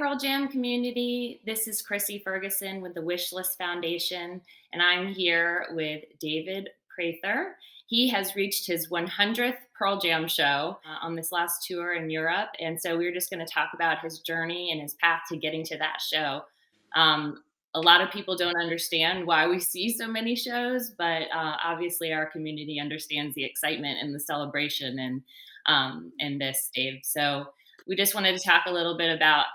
Pearl Jam community. This is Chrissie Ferguson with the Wishlist Foundation, and I'm here with David Prather. He has reached his 100th Pearl Jam show on this last tour in Europe, and so we're just going to talk about his journey and his path to getting to that show. A lot of people don't understand why we see so many shows, but obviously our community understands the excitement and the celebration and this, Dave. So we just wanted to talk a little bit about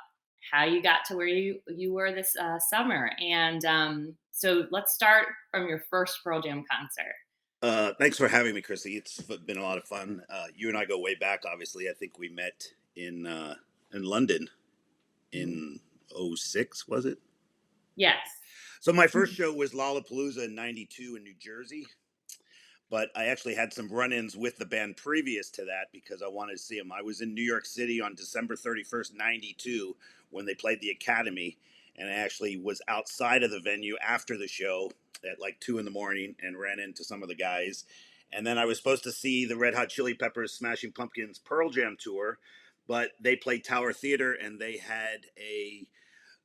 how you got to where you were this summer. And so let's start from your first Pearl Jam concert. Thanks for having me, Chrissy. It's been a lot of fun. You and I go way back. Obviously, I think we met in London Mhm. in '06, was it? Yes. So my first show was Lollapalooza in '92 in New Jersey. But I actually had some run-ins with the band previous to that because I wanted to see them. I was in New York City on December 31st, '92, when they played the Academy, and I actually was outside of the venue after the show at like 2 in the morning and ran into some of the guys. And then I was supposed to see the Red Hot Chili Peppers, Smashing Pumpkins Pearl Jam tour, but they played Tower Theater and they had a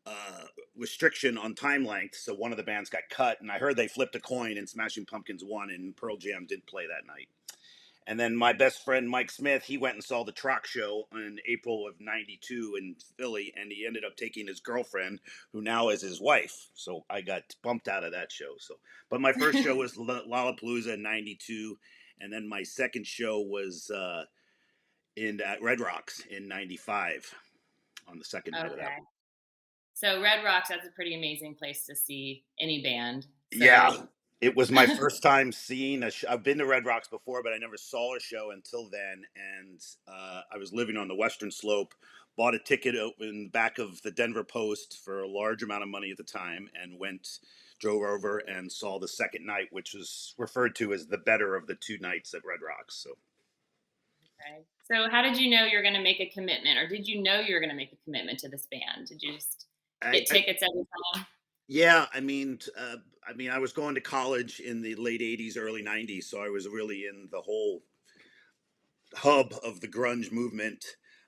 uh, restriction on time length, so one of the bands got cut. And I heard they flipped a coin, and Smashing Pumpkins won, and Pearl Jam didn't play that night. And then my best friend Mike Smith, he went and saw the Troc show in April of '92 in Philly, and he ended up taking his girlfriend, who now is his wife. So I got bumped out of that show. So, but my first show was Lollapalooza in '92, and then my second show was in at Red Rocks in '95 on the second night of that. Okay. So Red Rocks, that's a pretty amazing place to see any band. Yeah, So it was my first time seeing I've been to Red Rocks before, but I never saw a show until then. And I was living on the Western Slope, bought a ticket in the back of the Denver Post for a large amount of money at the time, and drove over and saw the second night, which was referred to as the better of the two nights at Red Rocks. So okay. So how did you know you were going to make a commitment, or did you know you were going to make a commitment to this band? Did you just I, get I tickets every time? yeah, I was going to college in the late '80s, early '90s, so I was really in the whole hub of the grunge movement.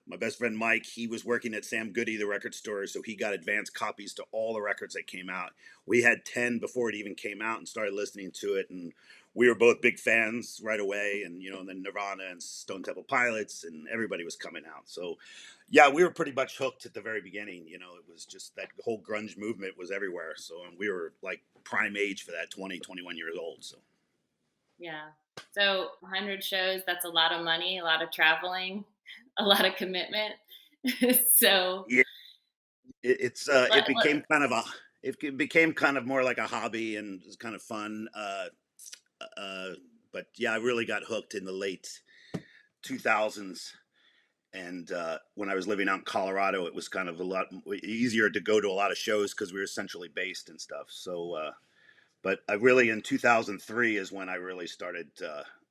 My best friend Mike, he was working at Sam Goody, the record store, so he got advance copies to all the records that came out. We had 10 before it even came out and started listening to it, and we were both big fans right away. And and then Nirvana and Stone Temple Pilots, and everybody was coming out. So, yeah, we were pretty much hooked at the very beginning. It was just that whole grunge movement was everywhere. So, and we were like prime age for that, 20, 21 years old. So. Yeah. So 100 shows, that's a lot of money, a lot of traveling, a lot of commitment. So Yeah, it let, became became kind of more like a hobby and it was kind of fun. Uh, but yeah, I really got hooked in the late 2000s. And when I was living out in Colorado, it was kind of a lot easier to go to a lot of shows because we were centrally based and stuff. So, but I really in 2003 is when I really started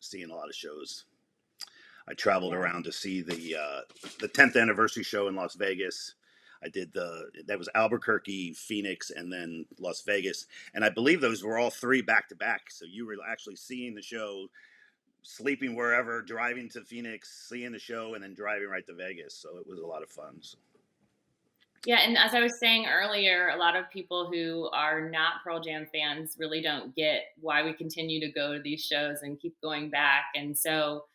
seeing a lot of shows. I traveled yeah. around to see the 10th anniversary show in Las Vegas. I did that was Albuquerque, Phoenix, and then Las Vegas, and I believe those were all three back to back. So you were actually seeing the show, sleeping wherever, driving to Phoenix, seeing the show, and then driving right to Vegas. So it was a lot of fun. So. Yeah, and as I was saying earlier, a lot of people who are not Pearl Jam fans really don't get why we continue to go to these shows and keep going back. And so,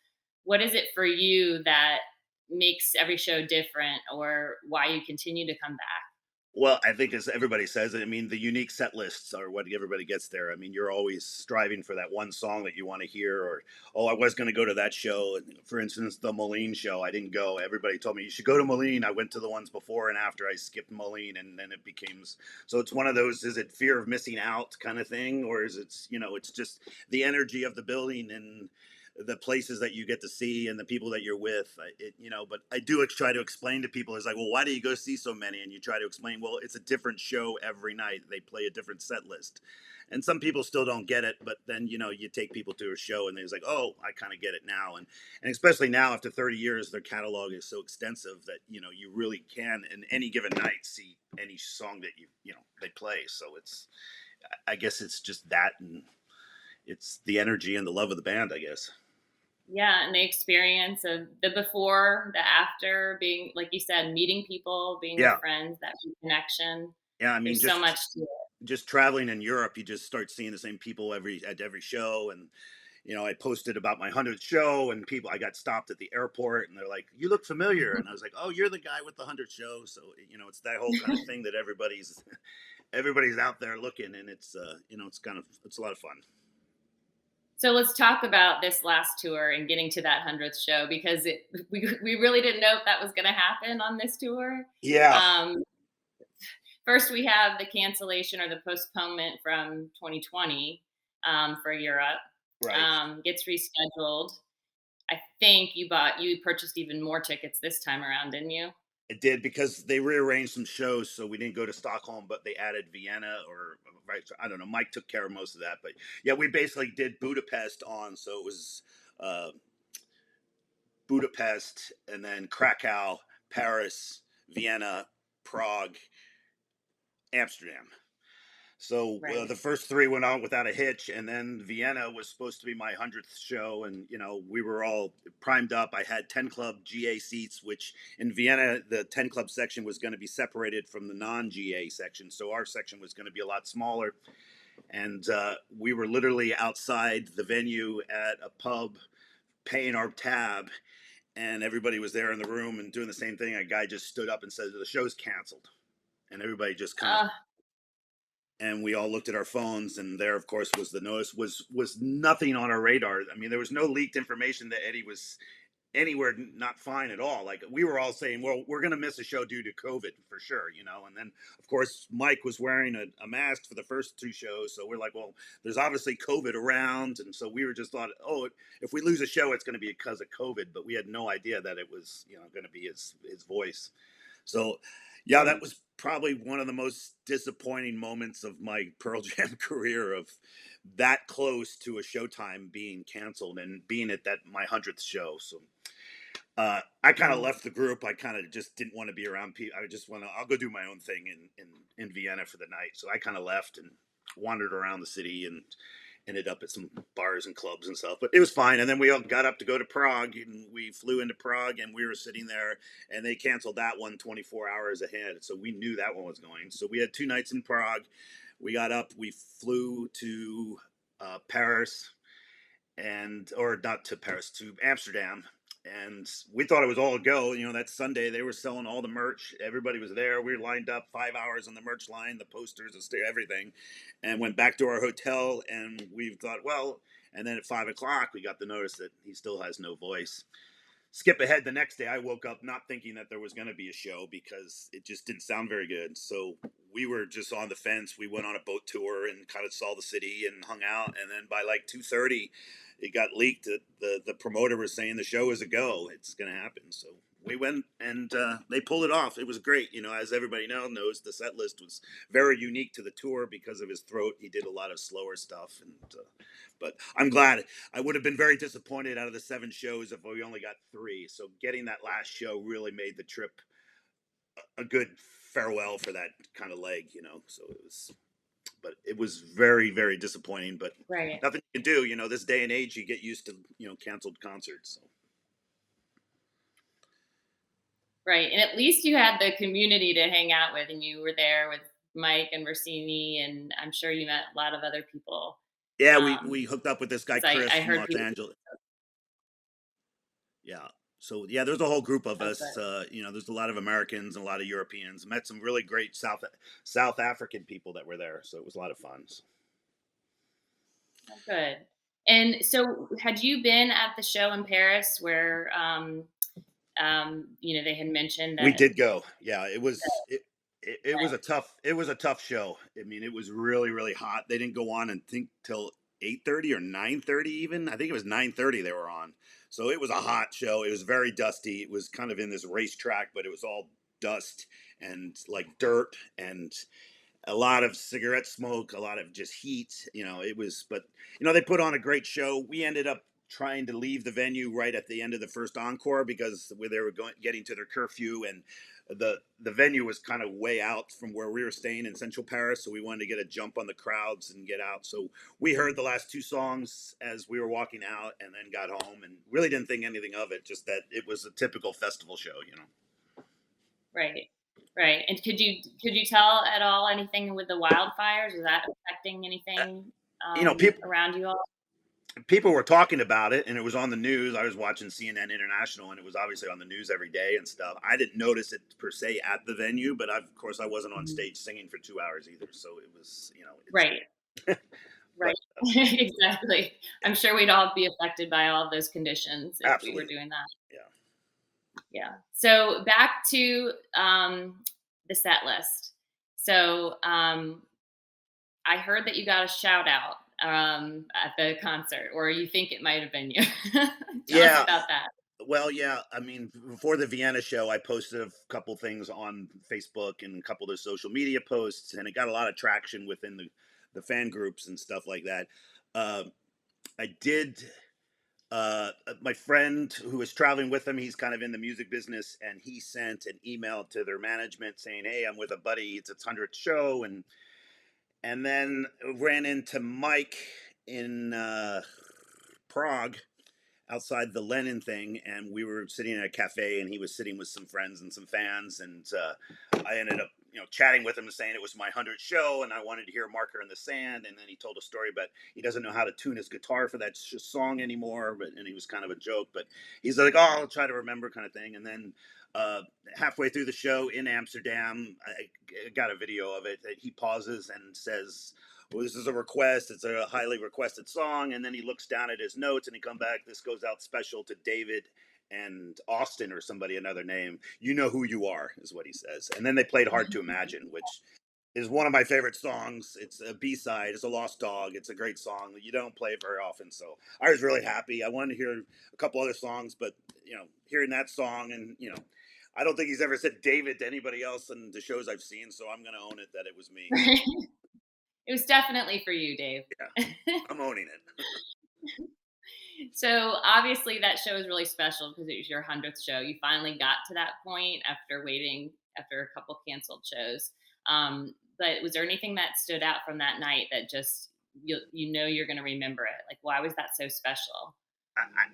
what is it for you that makes every show different, or why you continue to come back? Well, I think as everybody says, I mean, the unique set lists are what everybody gets there. I mean, you're always striving for that one song that you want to hear, or, oh, I was going to go to that show. And for instance, the Moline show, I didn't go. Everybody told me you should go to Moline. I went to the ones before and after. I skipped Moline, and then it became so it's one of those, is it fear of missing out kind of thing, or is it's just the energy of the building and the places that you get to see and the people that you're with. But I do try to explain to people, it's like, well, why do you go see so many? And you try to explain, well, it's a different show every night. They play a different set list. And some people still don't get it, but then, you take people to a show and they're like, oh, I kind of get it now. And especially now after 30 years, their catalog is so extensive that, you really can in any given night see any song that they play. So I guess it's just that, and it's the energy and the love of the band, I guess. Yeah, and the experience of the before, the after, being like you said, meeting people, being with Yeah, friends, that connection. yeah. I mean, There's so much to it. just traveling in Europe, you just start seeing the same people at every show. And I posted about my 100th show, and people, I got stopped at the airport, and they're like, "You look familiar," and I was like, "Oh, you're the guy with the 100th show." So it's that whole kind of thing that everybody's out there looking, and it's a lot of fun. So let's talk about this last tour and getting to that 100th show, because we really didn't know if that was going to happen on this tour. Yeah, Um, First, we have the cancellation or the postponement from 2020 for Europe. right. Gets rescheduled. I think you purchased even more tickets this time around, didn't you? It did because they rearranged some shows, so we didn't go to Stockholm, but they added Vienna, or right. So I don't know. Mike took care of most of that, but yeah, we basically did Budapest on. So it was uh, Budapest, and then Krakow, Paris, Vienna, Prague, Amsterdam. So Right. the first three went on without a hitch, and then Vienna was supposed to be my 100th show, and we were all primed up. I had 10 club GA seats, which in Vienna the 10 club section was going to be separated from the non GA section, so our section was going to be a lot smaller. And we were literally outside the venue at a pub paying our tab, and everybody was there in the room and doing the same thing. A guy just stood up and said, "The show's canceled," and everybody just kind of, Uh, and we all looked at our phones, and there of course was the notice. Was nothing on our radar. I mean, there was no leaked information that Eddie was anywhere not fine at all. Like, we were all saying, well, we're going to miss a show due to COVID for sure, and then of course Mike was wearing a mask for the first two shows, so we're like, well, there's obviously COVID around, and so we were just thought, oh, if we lose a show, it's going to be because of COVID, but we had no idea that it was going to be his voice. So, yeah, that right. was probably one of the most disappointing moments of my Pearl Jam career, of that close to a showtime being canceled and being at that my 100th show. So, I kind of Right. left the group. I kind of just didn't want to be around people. I just want to. I'll go do my own thing in Vienna for the night. So I kind of left and wandered around the city and ended up at some bars and clubs and stuff. But it was fine. And then we all got up to go to Prague, and we flew into Prague, and we were sitting there, and they canceled that one 24 hours ahead. So we knew that one was going. So we had 2 nights in Prague. We got up. We flew to Paris, and or not to Paris, to Amsterdam, and we thought it was all a go. That Sunday they were selling all the merch. Everybody was there. We were lined up 5 hours on the merch line, the posters, everything, and went back to our hotel. And we thought, well, and then at 5 o'clock we got the notice that he still has no voice. Skip ahead, the next day I woke up not thinking that there was going to be a show because it just didn't sound very good. So we were just on the fence. We went on a boat tour and kind of saw the city and hung out, and then by like 2:30 it got leaked that the promoter was saying the show is a go, it's going to happen. So we went, and they pulled it off. It was great. As everybody now knows, the set list was very unique to the tour because of his throat. He did a lot of slower stuff, and but I'm glad. I would have been very disappointed out of the 7 shows if we only got 3. So getting that last show really made the trip a good farewell for that kind of leg. So but it was very, very disappointing. But Right. nothing you can do. This day and age, you get used to canceled concerts. So. Right. And at least you had the community to hang out with, and you were there with Mike and Rossini, and I'm sure you met a lot of other people. Yeah, we Um, hooked up with this guy 'Cause Chris I from heard Los people. Angeles. Yeah. So yeah, there's a whole group of Oh, us. good. There's a lot of Americans and a lot of Europeans. Met some really great South African people that were there. So it was a lot of fun. So. Oh, good. And so, had you been at the show in Paris where, they had mentioned We that? did go. Yeah, it was a tough show. I mean, it was really, really hot. They didn't go on and think till 8:30 or 9:30 even. I think it was 9:30 they were on. So it was a hot show. It was very dusty. It was kind of in this racetrack, but it was all dust and like dirt and a lot of cigarette smoke, a lot of just heat. It was, but they put on a great show. We ended up trying to leave the venue right at the end of the first encore because where they were getting to their curfew, and the venue was kind of way out from where we were staying in Central Paris, so we wanted to get a jump on the crowds and get out. So we heard the last two songs as we were walking out, and then got home and really didn't think anything of it. Just that it was a typical festival show, you know. Right. Right. And could you tell at all anything with the wildfires? Is that affecting Uh, anything you know, people around you all? people were talking about it, and it was on the news. I was watching CNN International, and it was obviously on the news every day and stuff. I didn't notice it per se at the venue, but of course I wasn't on Mhm. stage singing for 2 hours either, so it was, it's Right. but Right. Exactly. I'm sure we'd all be affected by all of those conditions if we were absolutely, doing that. yeah. Yeah. So back to the set list. So I heard that you got a shout out at the concert, or you think it might have been you. Tell us Yeah, about that. well, yeah, I mean, before the Vienna show, I posted a couple things on Facebook and a couple of the social media posts, and it got a lot of traction within the fan groups and stuff like that. uh, I did. My friend who was traveling with him, he's kind of in the music business, and he sent an email to their management saying, "Hey, I'm with a buddy. It's its 100th show," and then ran into Mike in Prague outside the Lenin thing, and we were sitting in a cafe, and he was sitting with some friends and some fans, and I ended up, chatting with him and saying it was my 100th show, and I wanted to hear "Marker in the Sand," and then he told a story, but he doesn't know how to tune his guitar for that song anymore, and he was kind of a joke, but he's like, "Oh, I'll try to remember," kind of thing, and then. Halfway through the show in Amsterdam, I got a video of it that he pauses and says, "Well, this is a request. It's a highly requested song." And then he looks down at his notes and he come back. "This goes out special to David and Austin," or somebody, another name. "You know who you are," is what he says. And then they played "Hard to Imagine," which is one of my favorite songs. It's a B-side. It's a lost dog. It's a great song that you don't play very often. So I was really happy. I wanted to hear a couple other songs, but hearing that song, and I don't think he's ever said David to anybody else in the shows I've seen. So I'm gonna own it that it was me. It was definitely for you, Dave. Yeah, I'm owning it. So obviously that show is really special because it was your 100th show. You finally got to that point after waiting after a couple canceled shows. But was there anything that stood out from that night that just you're going to remember it? Like, why was that so special?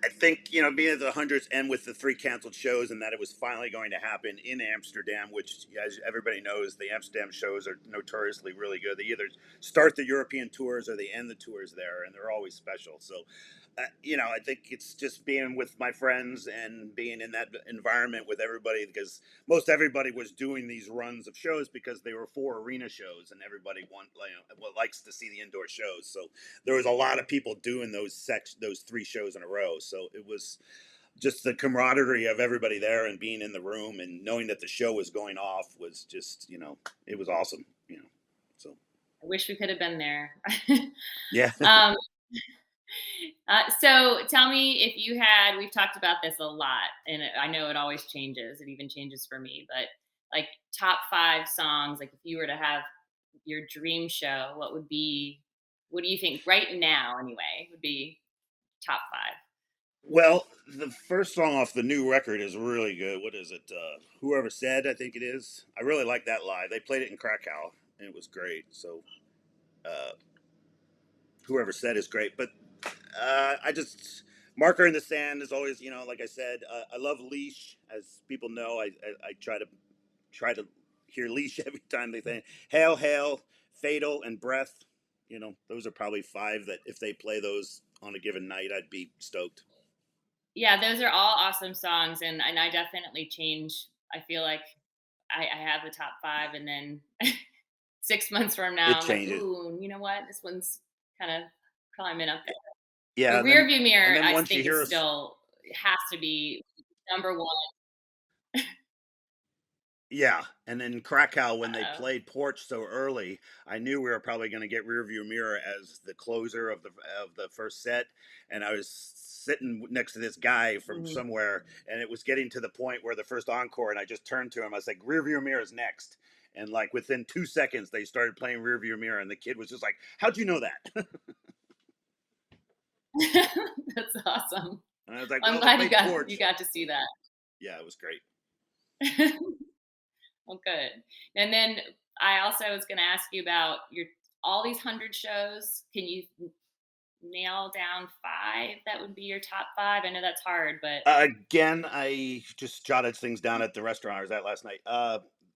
I think being at the hundreds and with the three canceled shows, and that it was finally going to happen in Amsterdam, which, as everybody knows, the Amsterdam shows are notoriously really good. They either start the European tours or they end the tours there, and they're always special. So, I think it's just being with my friends and being in that environment with everybody, because most everybody was doing these runs of shows because they were for arena shows, and everybody likes to see the indoor shows. So there was a lot of people doing those three shows in a row. So it was just the camaraderie of everybody there and being in the room and knowing that the show was going off was just, it was awesome. So I wish we could have been there. yeah. um, so tell me if you had, we've talked about this a lot, and I know it always changes. It even changes for me, but like top five songs, like if you were to have your dream show, what do you think right now anyway would be top five? Well, the first song off the new record is really good. What is it? Whoever Said, I think it is. I really like that live. They played it in Krakow, and it was great. So, uh, Whoever Said is great. But I just Marker in the Sand is always, like I said, I love Leash. As people know, I try to hear Leash every time they think Hail, Hail, Fatal, and Breath. Those are probably five that if they play those on a given night, I'd be stoked. Yeah, those are all awesome songs, and I definitely change. I feel like I have the top five, and then 6 months from It now, I'm like, changes. ooh, you know what? This one's kind of climbing up there. Yeah, But Rearview and Mirror, then I once you think, is hear us, still has to be number one. yeah, and then Krakow, when they Uh, played Porch so early, I knew we were probably going to get Rearview Mirror as the closer of the first set, and I was sitting next to this guy from mhm. somewhere, and it was getting to the point where the first encore, and I just turned to him. I was like, "Rearview Mirror is next." And like within 2 seconds, they started playing Rearview Mirror, and the kid was just like, "How'd you know that?" That's awesome. And I was like, I'm well, they glad played you Torch. got to see that. Yeah, it was great. Well, good. And then I also was going to ask you about your all these 100 shows. Can you nail down 5 that would be your top 5? I know that's hard, but Again, I just jotted things down at the restaurant I was at last night.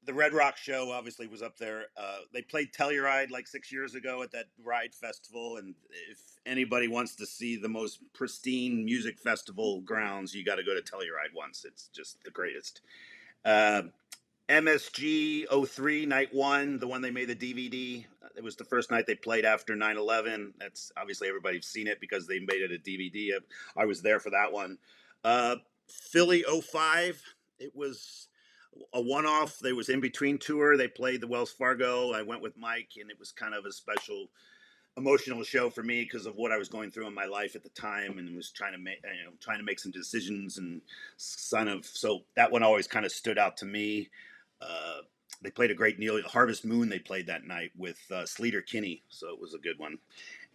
The Red Rock show obviously was up there. They played Telluride like 6 years ago at that Ride Festival, and if anybody wants to see the most pristine music festival grounds, you got to go to Telluride once. It's just the greatest. Uh, MSG '03 night one, the one they made the DVD. It was the first night they played after 9/11. That's obviously everybody's seen it because they made it a DVD. I was there for that one. Philly '05. It was a one-off. They was in between tour. They played the Wells Fargo. I went with Mike, and it was kind of a special emotional show for me because of what I was going through in my life at the time, and was trying to make trying to make some decisions and so that one always kind of stood out to me. Uh, they played a great Neil Harvest Moon. They played that night with Sleater Kinney, so it was a good one.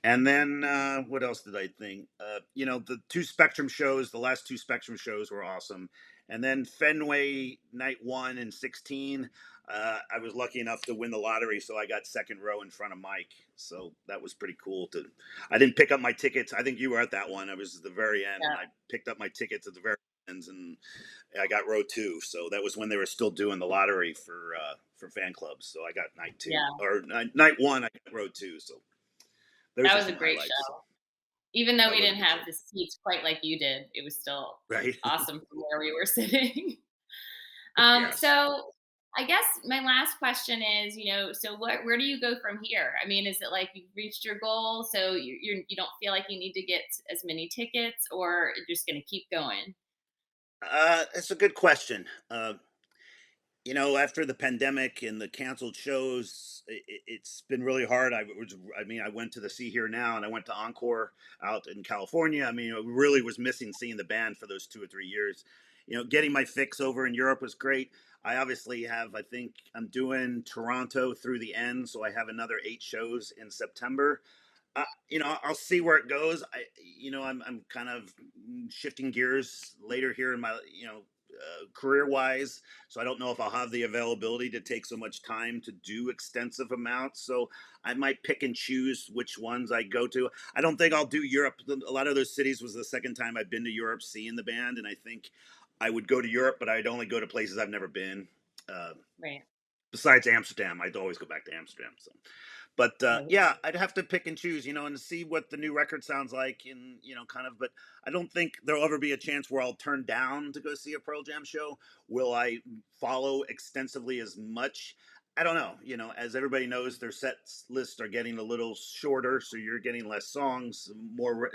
And then what else did I think? The two Spectrum shows, the last two Spectrum shows were awesome. And then Fenway night one and 16. I was lucky enough to win the lottery, so I got second row in front of Mike. So that was pretty cool. I didn't pick up my tickets. I think you were at that one. I was at the very end, and yeah, I picked up my tickets at the very end, and I got row two. So that was when they were still doing the lottery for fan clubs. So I got night two yeah, or night one. I got row two. So those that are was a some great highlights. show. Even though That we was a didn't good have show, the seats quite like you did, it was still right? awesome from where we were sitting. Yes. So I guess my last question is, so where do you go from here? I mean, is it like you've reached your goal, so you don't feel like you need to get as many tickets, or you're just going to keep going? It's a good question. After the pandemic and the canceled shows, it's been really hard. I went to the See Here Now, and I went to Encore out in California. I mean, I really was missing seeing the band for those 2 or 3 years. Getting my fix over in Europe was great. I obviously have, I think I'm doing Toronto through the end, so I have another 8 shows in September. I'll see where it goes. I'm kind of shifting gears later here in my, career wise. So I don't know if I'll have the availability to take so much time to do extensive amounts. So I might pick and choose which ones I go to. I don't think I'll do Europe. A lot of those cities was the second time I've been to Europe seeing the band, and I think I would go to Europe, but I'd only go to places I've never been. Uh, Right, Besides Amsterdam, I'd always go back to Amsterdam. So but right, yeah, I'd have to pick and choose, and see what the new record sounds like, and kind of. But I don't think there'll ever be a chance where I'll turn down to go see a Pearl Jam show. Will I follow extensively as much? I don't know. As everybody knows, their set lists are getting a little shorter, so you're getting less songs,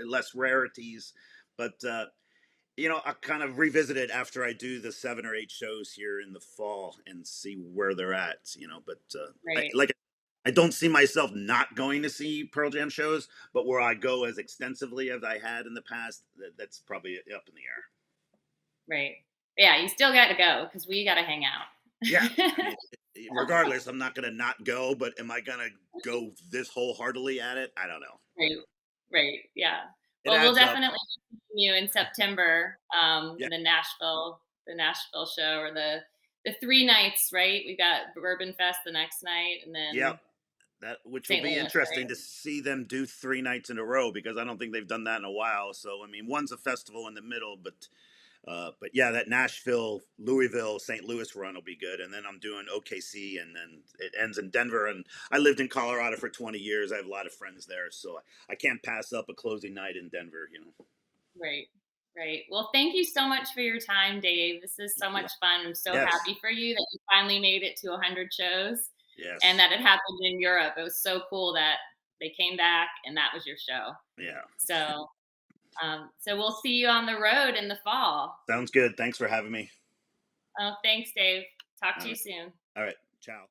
less rarities. But I'll kind of revisit it after I do the 7 or 8 shows here in the fall and see where they're at. But right, I don't see myself not going to see Pearl Jam shows, but where I go as extensively as I had in the past, that's probably up in the air. right. Yeah, you still got to go because we got to hang Yeah, out. I mean, regardless, I'm not going to not go, but am I going to go this wholeheartedly at it? I don't know. Right, right, yeah. It Well, we'll adds up. definitely see you in September, Yeah, in the Nashville show, or the 3 nights, right? We got Bourbon Fest the next night, and yeah. then That which will St. be Louis, interesting right? to see them do 3 nights in a row because I don't think they've done that in a while. So I mean, one's a festival in the middle, but yeah, that Nashville, Louisville, St. Louis run will be good, and then I'm doing OKC, and then it ends in Denver. And I lived in Colorado for 20 years. I have a lot of friends there, so I can't pass up a closing night in Denver. Right, right. Well, thank you so much for your time, Dave. This is so Yeah. much fun. I'm so Yes. happy for you that you finally made it to 100 shows and Yes. that it happened in Europe. It was so cool that they came back and that was your show. Yeah. So we'll see you on the road in the fall. Sounds good. Thanks for having me. Oh, thanks, Dave. Talk All to you right. soon. All right. Ciao.